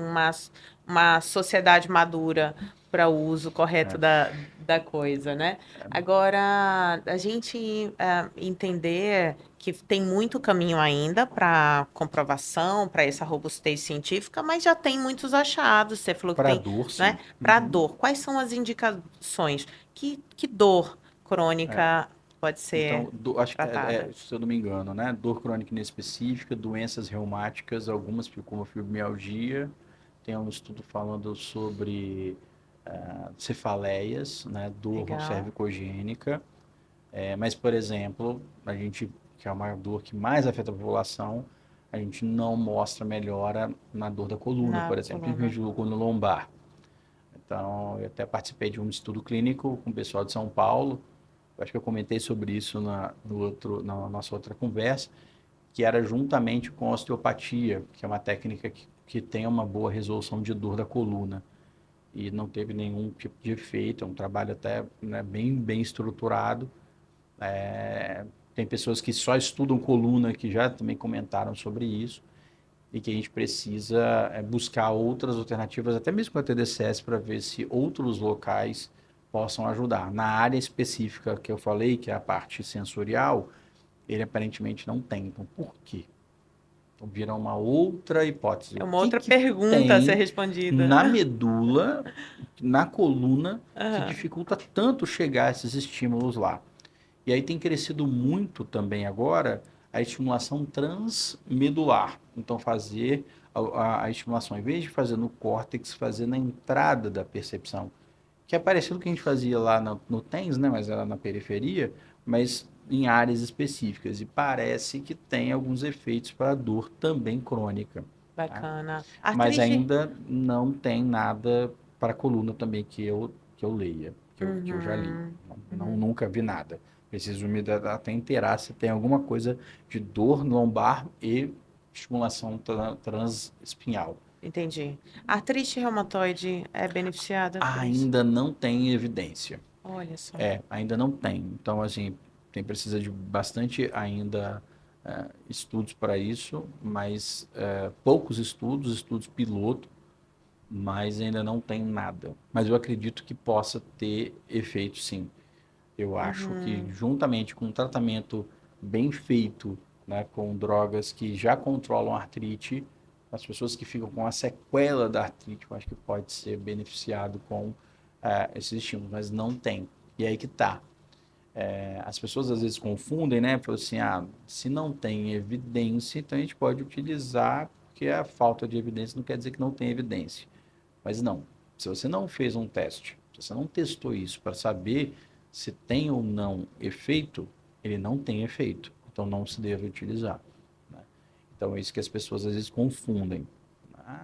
uma sociedade madura para o uso correto É. da coisa, né? Agora, a gente entender que tem muito caminho ainda para comprovação, para essa robustez científica, mas já tem muitos achados. Você falou que Para tem, dor, né? sim. Para Uhum. dor, quais são as indicações? Que dor É. crônica pode ser Então, acho que, tratada? se eu não me engano, né? Dor crônica inespecífica, doenças reumáticas, algumas como a fibromialgia. Tem um estudo falando sobre cefaleias, né? Dor Legal. cervicogênica. Mas, por exemplo, que é uma dor que mais afeta a população, a gente não mostra melhora na dor da coluna, Na por exemplo, coluna. principalmente do coluna lombar. Então, eu até participei de um estudo clínico com o pessoal de São Paulo. Eu acho que eu comentei sobre isso na nossa outra conversa, que era juntamente com osteopatia, que é uma técnica que tem uma boa resolução de dor da coluna. E não teve nenhum tipo de efeito, é um trabalho até, né, bem estruturado. Tem pessoas que só estudam coluna que já também comentaram sobre isso e que a gente precisa buscar outras alternativas, até mesmo com a TDCS, para ver se outros locais possam ajudar. Na área específica que eu falei, que é a parte sensorial, ele aparentemente não tem. Então, por quê? Então, vira uma outra hipótese. É O uma que outra que pergunta a ser tem respondida. na medula, na coluna, que Aham. dificulta tanto chegar a esses estímulos lá? E aí tem crescido muito também agora a estimulação transmedular. Então, fazer a estimulação, em vez de fazer no córtex, fazer na entrada da percepção. Que é parecido com o que a gente fazia lá no TENS, né? Mas era na periferia, mas em áreas específicas. E parece que tem alguns efeitos para dor também crônica. Tá? Bacana. Mas Artrite. ainda não tem nada para coluna também que eu leia, que eu já li. Uhum, Não, uhum. nunca vi nada. Preciso me até inteirar se tem alguma coisa de dor lombar e estimulação transespinhal. Entendi. Artrite reumatoide é beneficiada por isso? Ainda não tem evidência. Olha só. Ainda não tem. Então, assim, precisa de bastante ainda estudos para isso, mas poucos estudos piloto, mas ainda não tem nada. Mas eu acredito que possa ter efeito, sim. Eu acho que Uhum. juntamente com um tratamento bem feito, né, com drogas que já controlam a artrite, as pessoas que ficam com a sequela da artrite, eu acho que pode ser beneficiado com esses estímulos, mas não tem. E aí que tá. As pessoas às vezes confundem, né? Falam assim, se não tem evidência, então a gente pode utilizar, porque a falta de evidência não quer dizer que não tem evidência. Mas não. Se você não fez um teste, se você não testou isso para saber se tem ou não efeito, ele não tem efeito. Então não se deve utilizar. Né? Então é isso que as pessoas às vezes confundem.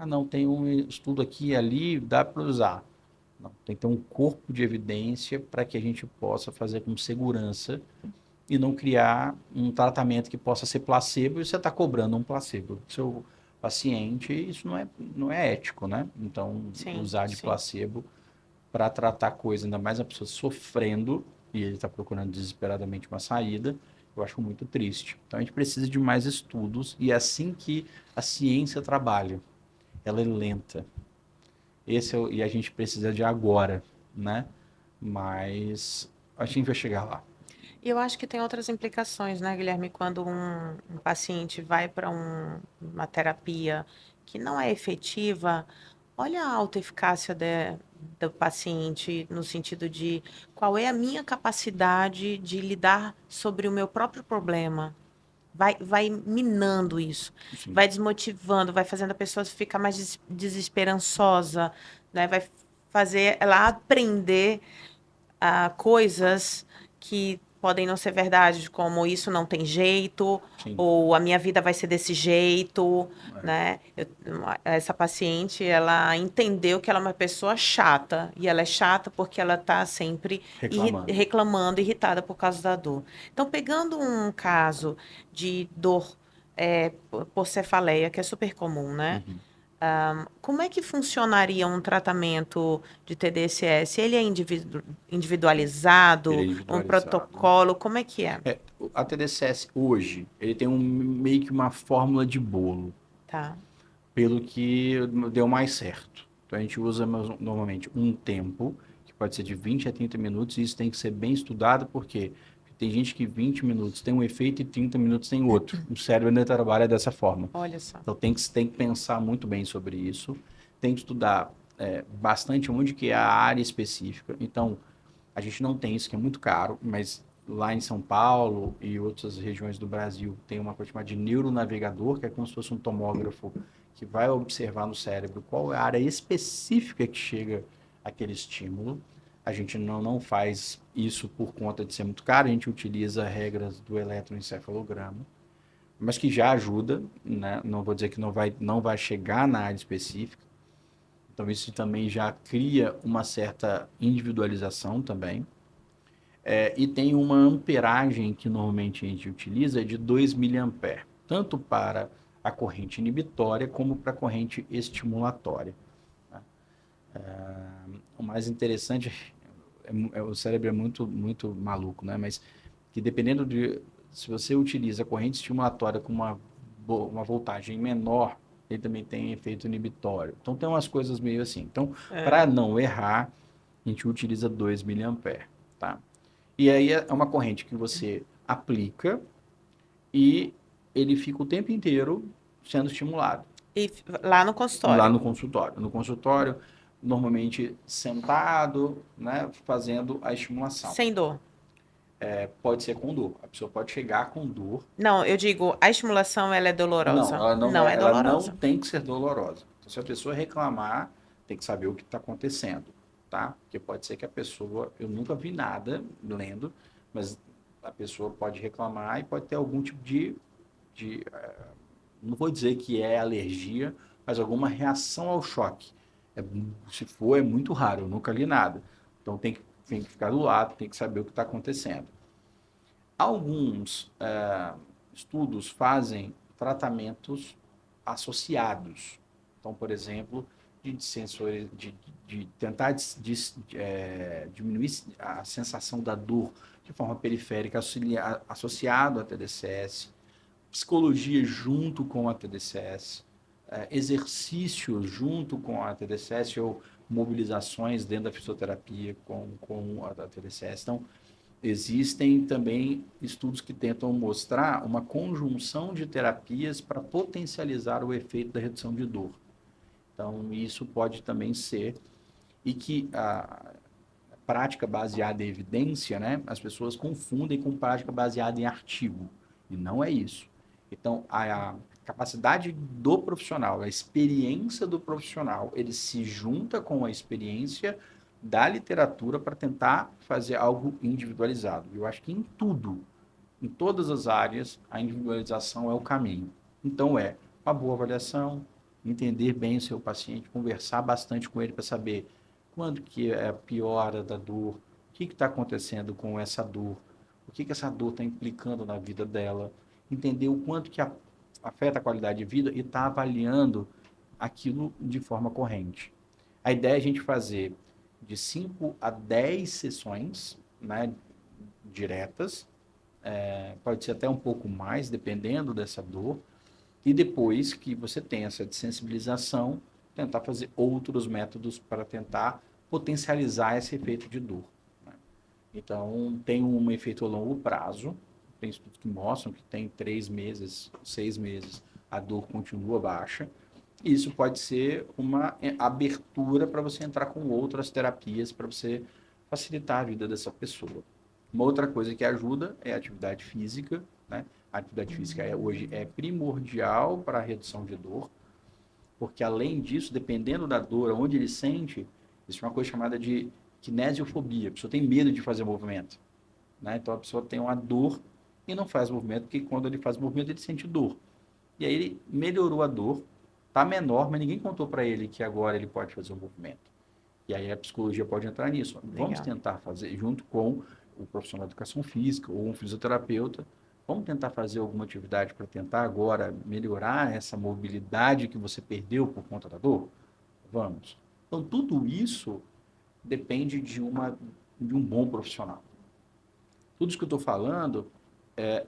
Não tem um estudo aqui e ali, dá para usar. Não, tem que ter um corpo de evidência para que a gente possa fazer com segurança e não criar um tratamento que possa ser placebo e você está cobrando um placebo do seu paciente, isso não é ético, né? Então, Sim, usar de sim. placebo para tratar coisa, ainda mais a pessoa sofrendo e ele está procurando desesperadamente uma saída, eu acho muito triste. Então, a gente precisa de mais estudos e é assim que a ciência trabalha. Ela é lenta. E a gente precisa de agora, né? Mas a gente vai chegar lá. E eu acho que tem outras implicações, né, Guilherme? Quando um paciente vai para uma terapia que não é efetiva, olha a autoeficácia do paciente no sentido de qual é a minha capacidade de lidar sobre o meu próprio problema. Vai minando isso, Sim. vai desmotivando, vai fazendo a pessoa ficar mais desesperançosa, né? Vai fazer ela aprender coisas que podem não ser verdade, como isso não tem jeito, Sim. ou a minha vida vai ser desse jeito, É. né? Essa paciente, ela entendeu que ela é uma pessoa chata, e ela é chata porque ela está sempre Reclamando. reclamando, irritada por causa da dor. Então, pegando um caso de dor por cefaleia, que é super comum, né? Uhum. Como é que funcionaria um tratamento de TDSS? Ele é Ele é individualizado, um individualizado. protocolo, como é que é? A TDCS hoje, ele tem meio que uma fórmula de bolo, Tá. pelo que deu mais certo. Então a gente usa normalmente um tempo, que pode ser de 20 a 30 minutos, e isso tem que ser bem estudado, porque tem gente que 20 minutos tem um efeito e 30 minutos tem outro. O cérebro ainda trabalha dessa forma. Olha só. Então tem que pensar muito bem sobre isso, tem que estudar bastante onde que é a área específica. Então, a gente não tem isso, que é muito caro, mas lá em São Paulo e outras regiões do Brasil tem uma coisa chamada de neuronavegador, que é como se fosse um tomógrafo que vai observar no cérebro qual é a área específica que chega aquele estímulo. A gente não faz isso por conta de ser muito caro, a gente utiliza regras do eletroencefalograma, mas que já ajuda, né? Não vou dizer que não vai chegar na área específica. Então isso também já cria uma certa individualização também. E tem uma amperagem que normalmente a gente utiliza de 2 miliamperes, tanto para a corrente inibitória como para a corrente estimulatória. Né? O mais interessante o cérebro é muito maluco, né? Mas que dependendo de se você utiliza a corrente estimulatória com uma voltagem menor, ele também tem efeito inibitório. Então tem umas coisas meio assim. Então, para não errar, a gente utiliza 2 miliamperes, tá? E aí é uma corrente que você aplica e ele fica o tempo inteiro sendo estimulado. E lá no Lá consultório? no consultório. No consultório, normalmente sentado, né, fazendo a estimulação. Sem dor? Pode ser com dor. A pessoa pode chegar com dor. Não, eu digo, a estimulação ela é Não, dolorosa? ela não Não é, é ela não dolorosa. tem que ser dolorosa. Então, se a pessoa reclamar, tem que saber o que está acontecendo, tá? Porque pode ser que a pessoa, eu nunca vi nada lendo, mas a pessoa pode reclamar e pode ter algum tipo de não vou dizer que é alergia, mas alguma reação ao choque. É, se for, é muito raro, eu nunca li nada. Então tem que ficar do lado, tem que saber o que está acontecendo. Alguns estudos fazem tratamentos associados. Então, por exemplo, de tentar diminuir a sensação da dor de forma periférica associado à TDCS, psicologia junto com a TDCS, exercícios junto com a TDCS ou mobilizações dentro da fisioterapia com a TDCS. Então, existem também estudos que tentam mostrar uma conjunção de terapias para potencializar o efeito da redução de dor. Então, isso pode também ser, e que a prática baseada em evidência, né, as pessoas confundem com prática baseada em artigo, e não é isso. Então, a capacidade do profissional, a experiência do profissional, ele se junta com a experiência da literatura para tentar fazer algo individualizado. Eu acho que em tudo, em todas as áreas, a individualização é o caminho. Então, uma boa avaliação, entender bem o seu paciente, conversar bastante com ele para saber quando que é a piora da dor, o que está acontecendo com essa dor, o que essa dor está implicando na vida dela, entender o quanto que afeta a qualidade de vida e estar avaliando aquilo de forma corrente. A ideia é a gente fazer de 5 a 10 sessões, né, diretas, pode ser até um pouco mais, dependendo dessa dor, e depois que você tem essa desensibilização, tentar fazer outros métodos para tentar potencializar esse efeito de dor. Né? Então, tem um efeito a longo prazo, tem estudos que mostram que tem 3 meses, 6 meses, a dor continua baixa, Isso pode ser uma abertura para você entrar com outras terapias para você facilitar a vida dessa pessoa. Uma outra coisa que ajuda é a atividade física, né? A atividade física hoje é primordial para a redução de dor, porque além disso, dependendo da dor, onde ele sente, existe uma coisa chamada de kinesiofobia. A pessoa tem medo de fazer movimento, né? Então a pessoa tem uma dor e não faz movimento, porque quando ele faz movimento ele sente dor. E aí ele melhorou a dor, tá menor, mas ninguém contou para ele que agora ele pode fazer o movimento. E aí a psicologia pode entrar nisso. Vamos Legal. tentar fazer, junto com o profissional de educação física ou um fisioterapeuta, vamos tentar fazer alguma atividade para tentar agora melhorar essa mobilidade que você perdeu por conta da dor? Vamos. Então, tudo isso depende de um bom profissional. Tudo isso que eu estou falando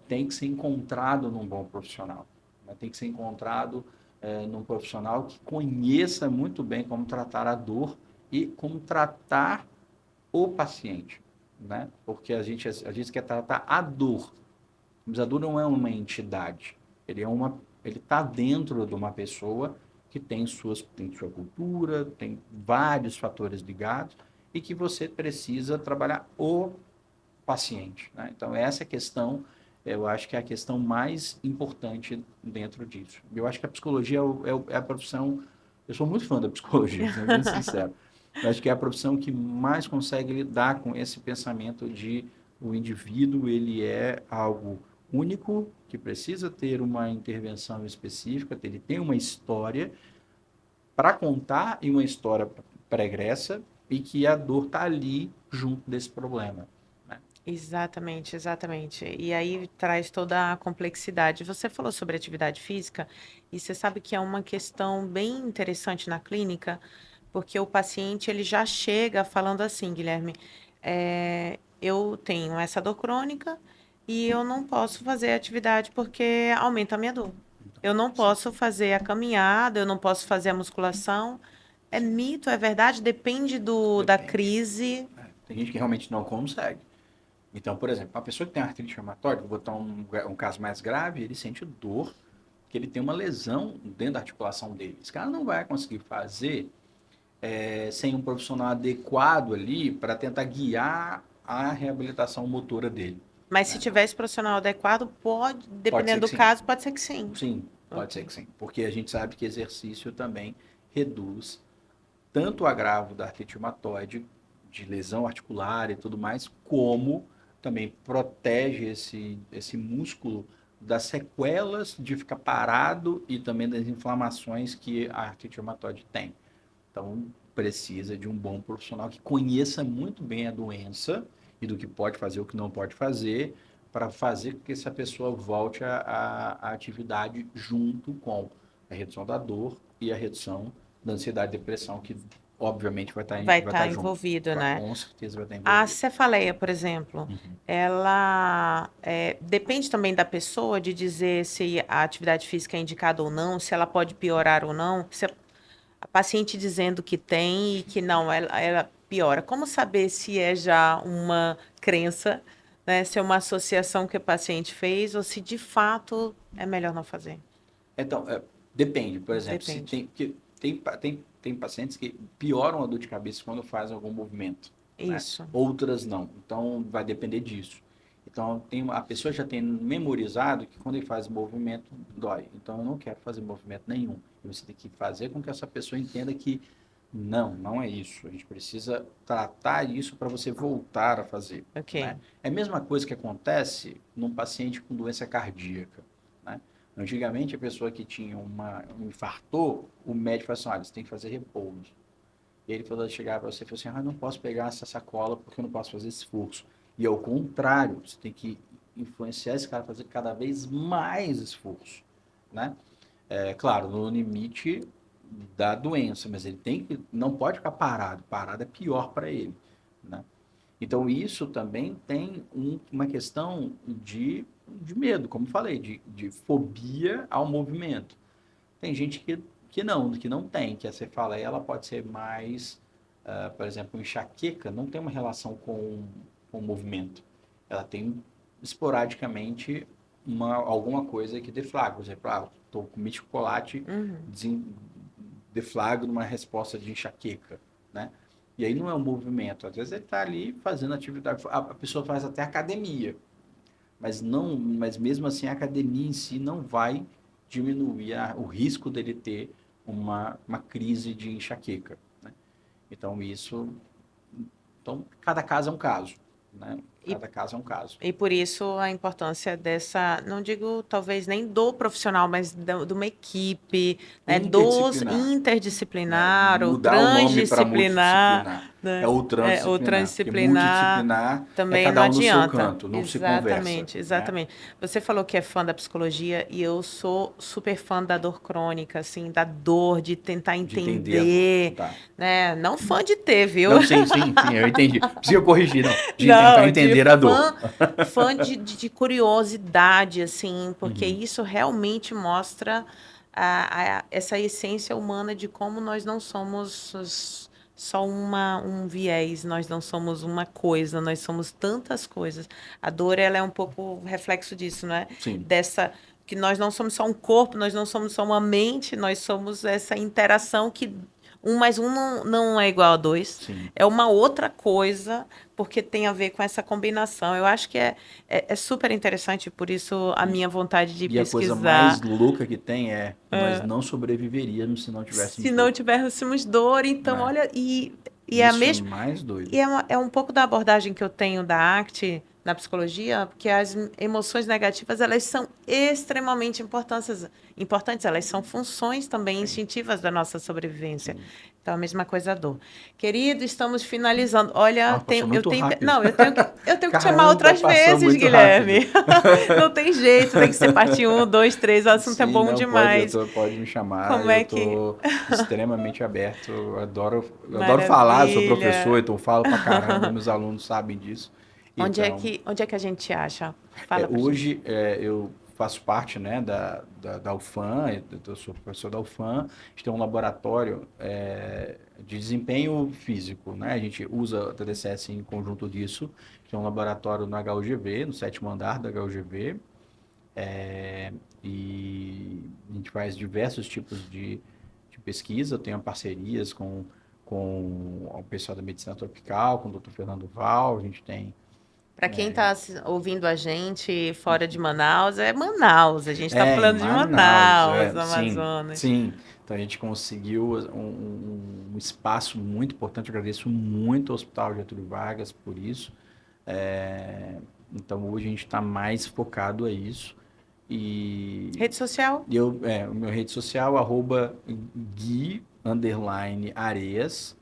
tem que ser encontrado num bom profissional. Né? Tem que ser encontrado num profissional que conheça muito bem como tratar a dor e como tratar o paciente. Né? Porque a gente quer tratar a dor. Mas a dor não é uma entidade. Ele está dentro de uma pessoa que tem sua cultura, tem vários fatores ligados e que você precisa trabalhar o paciente. Né? Então, essa questão, eu acho que é a questão mais importante dentro disso. Eu acho que a psicologia é a profissão. Eu sou muito fã da psicologia, sendo bem sincero. Eu acho que é a profissão que mais consegue lidar com esse pensamento de o indivíduo, ele é algo único, que precisa ter uma intervenção específica, ele tem uma história para contar e uma história pregressa, e que a dor está ali junto desse problema. Né? Exatamente, exatamente. E aí traz toda a complexidade. Você falou sobre atividade física, e você sabe que é uma questão bem interessante na clínica, porque o paciente ele já chega falando assim, Guilherme, eu tenho essa dor crônica e eu não posso fazer atividade porque aumenta a minha dor. Eu não posso fazer a caminhada, eu não posso fazer a musculação. É mito, é verdade? Depende da Depende. crise. Tem gente que realmente não consegue. Então, por exemplo, uma pessoa que tem artrite reumatoide, vou botar um caso mais grave, ele sente dor, que ele tem uma lesão dentro da articulação dele. Esse cara não vai conseguir fazer sem um profissional adequado ali para tentar guiar a reabilitação motora dele. Mas se Né? tiver esse profissional adequado, pode, Pode ser dependendo que do sim. caso, pode ser que sim. Sim, pode ser Ok. que sim. Porque a gente sabe que exercício também reduz tanto o agravo da artrite reumatoide, de lesão articular e tudo mais, como também protege esse músculo das sequelas de ficar parado e também das inflamações que a artrite reumatoide tem. Então, precisa de um bom profissional que conheça muito bem a doença e do que pode fazer, o que não pode fazer, para fazer com que essa pessoa volte à atividade junto com a redução da dor e a redução da ansiedade e depressão, que obviamente Vai vai estar estar junto. envolvido, né? Com certeza vai estar A envolvido. cefaleia, por exemplo, Uhum. ela depende também da pessoa de dizer se a atividade física é indicada ou não, se ela pode piorar ou não. Se a paciente dizendo que tem e que não, ela piora. Como saber se é já uma crença, né? Se é uma associação que o paciente fez ou se de fato é melhor não fazer? Então, depende, por exemplo, se Depende. tem, que tem pacientes que pioram a dor de cabeça quando fazem algum movimento, né? Isso. Outras não. Então, vai depender disso. Então, a pessoa já tem memorizado que quando ele faz movimento, dói. Então, eu não quero fazer movimento nenhum. E você tem que fazer com que essa pessoa entenda que não é isso. A gente precisa tratar isso para você voltar a fazer, Ok. né? É a mesma coisa que acontece num paciente com doença cardíaca, né? Antigamente, a pessoa que tinha um infartou, o médico falou assim, olha, você tem que fazer repouso. E ele falou, chegar para você e falou assim, eu não posso pegar essa sacola porque eu não posso fazer esforço. E ao contrário, você tem que influenciar esse cara a fazer cada vez mais esforço, né? Claro, no limite da doença, mas ele não pode ficar parado. Parado é pior para ele, né? Então, isso também tem uma questão de medo, como falei, de fobia ao movimento. Tem gente que não tem, que a cefaleia ela pode ser mais, por exemplo, enxaqueca não tem uma relação com o movimento. Ela tem esporadicamente alguma coisa que deflagra. Por exemplo, estou com chocolate, Uhum. deflagra uma resposta de enxaqueca, né? E aí não é um movimento, às vezes ele está ali fazendo atividade, a pessoa faz até academia, mas mesmo assim a academia em si não vai diminuir o risco dele ter uma crise de enxaqueca, né? Então cada caso é um caso, né? E Cada caso é um caso. E por isso a importância dessa, não digo talvez nem do profissional, mas de uma equipe, né, dos Interdisciplinar, né? interdisciplinar, ou Mudar o nome para transdisciplinar, multidisciplinar. É né? o O transdisciplinar, porque transdisciplinar multidisciplinar é também não cada um no seu adianta. canto, não se conversa, Exatamente, né? exatamente. Você falou que é fã da psicologia e eu sou super fã da dor crônica, assim, da dor, de tentar De entender a dor. entender, Tá. né? Não fã de ter, viu? Não, sim, eu entendi. Precisa corrigir, não. De tentar Não, de entender a dor. fã de curiosidade, assim, porque Uhum. isso realmente mostra essa essência humana de como nós não somos só um viés, nós não somos uma coisa, nós somos tantas coisas. A dor, ela é um pouco reflexo disso, não é? Sim, Dessa, que nós não somos só um corpo, nós não somos só uma mente, nós somos essa interação que um mais um não é igual a dois. sim. É uma outra coisa, porque tem a ver com essa combinação. Eu acho que é super interessante, por isso a minha vontade de E a coisa pesquisar. mais louca que tem é nós não sobreviveríamos se não tivéssemos Se não dor, tivéssemos dor, então, né? olha, e é a Isso é mesma. mais doido. E é um pouco da abordagem que eu tenho da ACT na psicologia, porque as emoções negativas, elas são extremamente importantes, elas são funções também instintivas da nossa sobrevivência. Sim. Então, a mesma coisa a dor. Querido, estamos finalizando. Olha, Ah, passou eu muito tenho, rápido. não, eu tenho que te chamar Caramba, outras passou vezes, muito rápido. Guilherme. Não tem jeito, tem que ser parte 1, 2, 3, o assunto é Sim, bom não demais. pode me chamar, Como eu é que... tô extremamente aberto, eu adoro falar, eu sou professor, Maravilha. então eu falo pra caramba, meus alunos sabem disso. Então, Onde é que a gente te acha? Fala pra gente. hoje eu faço parte, né, da UFAM, eu sou professor da UFAM, a gente tem um laboratório de desempenho físico, né, a gente usa a TDCS em conjunto disso, tem um laboratório no HUGV, no 7º andar da HUGV, e a gente faz diversos tipos de pesquisa, eu tenho parcerias com o pessoal da medicina tropical, com o Dr. Fernando Val, a gente tem Para quem está ouvindo a gente fora de Manaus, é Manaus. A gente está em falando de Manaus, Manaus, sim, Amazonas. sim. Então a gente conseguiu um espaço muito importante. Eu agradeço muito ao Hospital Getúlio Vargas por isso. É, então hoje a gente está mais focado a isso. E Rede social? o meu rede social, @Gui_Areias,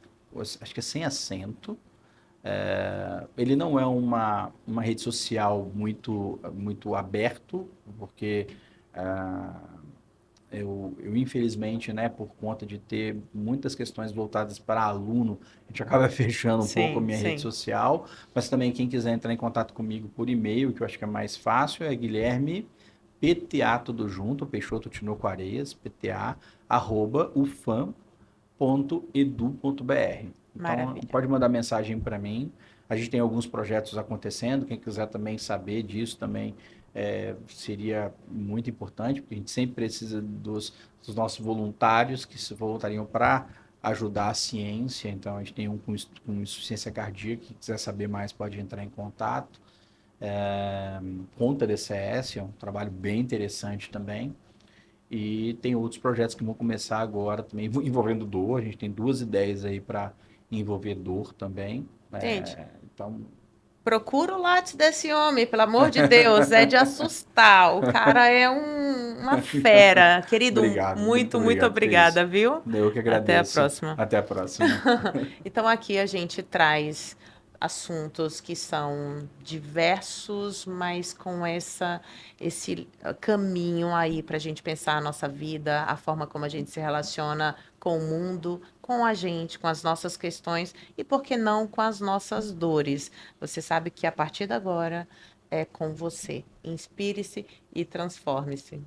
acho que é sem acento. Ele não é uma rede social muito aberto, porque ah, eu infelizmente, né, por conta de ter muitas questões voltadas para aluno, a gente acaba fechando um pouco a Sim, minha rede sim. social, mas também quem quiser entrar em contato comigo por e-mail, que eu acho que é mais fácil, é Guilherme, PTA tudo junto, Peixoto Tinoco Areias, PTA, @ufam.edu.br. Então, Maravilha. pode mandar mensagem para mim. A gente tem alguns projetos acontecendo. Quem quiser também saber disso também seria muito importante, porque a gente sempre precisa dos nossos voluntários que se voluntariam para ajudar a ciência. Então, a gente tem um com insuficiência cardíaca. Quem quiser saber mais pode entrar em contato. Com o TDCS, é um trabalho bem interessante também. E tem outros projetos que vão começar agora também, envolvendo dor. A gente tem 2 ideias aí para envolver dor também. Gente, Então, procura o lápis desse homem, pelo amor de Deus. É de assustar. O cara é uma fera. Querido, obrigado, muito muito obrigado, que é isso. obrigada, viu? Eu que Até a agradeço. próxima. Até a próxima. Então, aqui a gente traz assuntos que são diversos, mas com esse caminho aí para a gente pensar a nossa vida, a forma como a gente se relaciona com o mundo, com a gente, com as nossas questões e, por que não, com as nossas dores. Você sabe que a partir de agora é com você. Inspire-se e transforme-se.